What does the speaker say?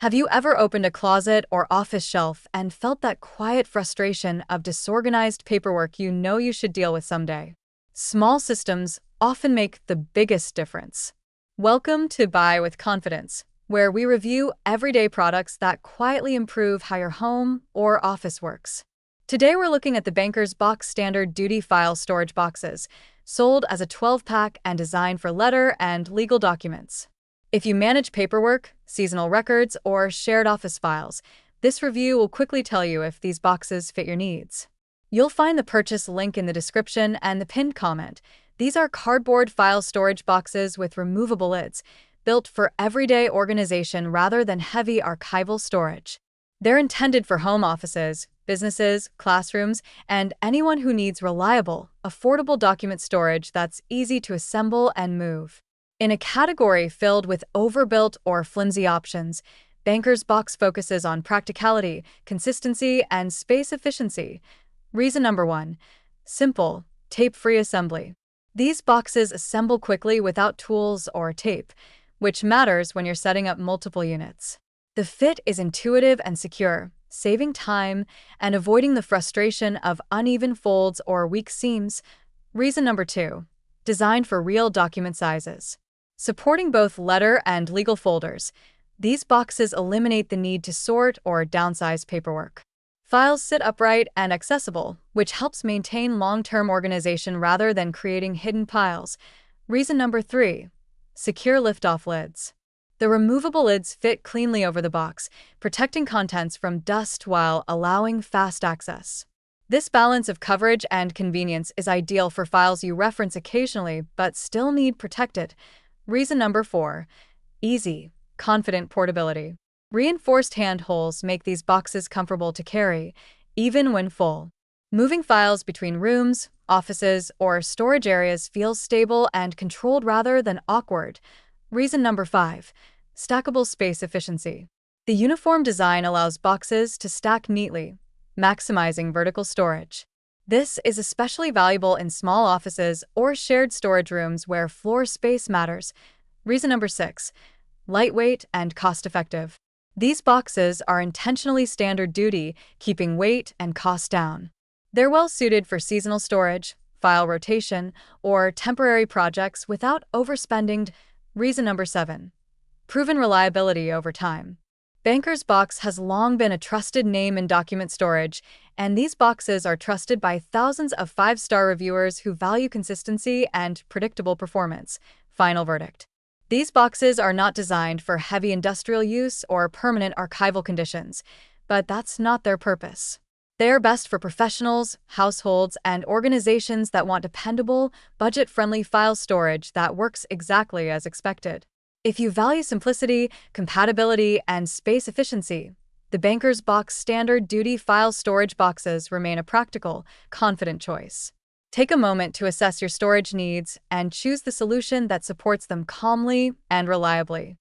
Have you ever opened a closet or office shelf and felt that quiet frustration of disorganized paperwork you know you should deal with someday? Small systems often make the biggest difference. Welcome to Buy with Confidence, where we review everyday products that quietly improve how your home or office works. Today we're looking at the Banker's Box Standard Duty File Storage Boxes, sold as a 12-pack and designed for letter and legal documents. If you manage paperwork, seasonal records, or shared office files, this review will quickly tell you if these boxes fit your needs. You'll find the purchase link in the description and the pinned comment. These are cardboard file storage boxes with removable lids, built for everyday organization rather than heavy archival storage. They're intended for home offices, businesses, classrooms, and anyone who needs reliable, affordable document storage that's easy to assemble and move. In a category filled with overbuilt or flimsy options, Banker's Box focuses on practicality, consistency, and space efficiency. Reason number 1. Simple, tape-free assembly. These boxes assemble quickly without tools or tape, which matters when you're setting up multiple units. The fit is intuitive and secure, saving time and avoiding the frustration of uneven folds or weak seams. Reason number 2. Designed for real document sizes. Supporting both letter and legal folders, these boxes eliminate the need to sort or downsize paperwork. Files sit upright and accessible, which helps maintain long-term organization rather than creating hidden piles. Reason number 3. Secure lift-off lids. The removable lids fit cleanly over the box, protecting contents from dust while allowing fast access. This balance of coverage and convenience is ideal for files you reference occasionally but still need protected. Reason number 4. Easy, confident portability. Reinforced handholds make these boxes comfortable to carry, even when full. Moving files between rooms, offices, or storage areas feels stable and controlled rather than awkward. Reason number 5. Stackable space efficiency. The uniform design allows boxes to stack neatly, maximizing vertical storage. This is especially valuable in small offices or shared storage rooms where floor space matters. Reason number 6. Lightweight and cost-effective. These boxes are intentionally standard duty, keeping weight and cost down. They're well suited for seasonal storage, file rotation, or temporary projects without overspending. Reason number 7. Proven reliability over time. Banker's Box has long been a trusted name in document storage, and these boxes are trusted by thousands of 5-star reviewers who value consistency and predictable performance. Final verdict. These boxes are not designed for heavy industrial use or permanent archival conditions, but that's not their purpose. They are best for professionals, households, and organizations that want dependable, budget-friendly file storage that works exactly as expected. If you value simplicity, compatibility, and space efficiency, the Banker's Box Standard Duty File Storage Boxes remain a practical, confident choice. Take a moment to assess your storage needs and choose the solution that supports them calmly and reliably.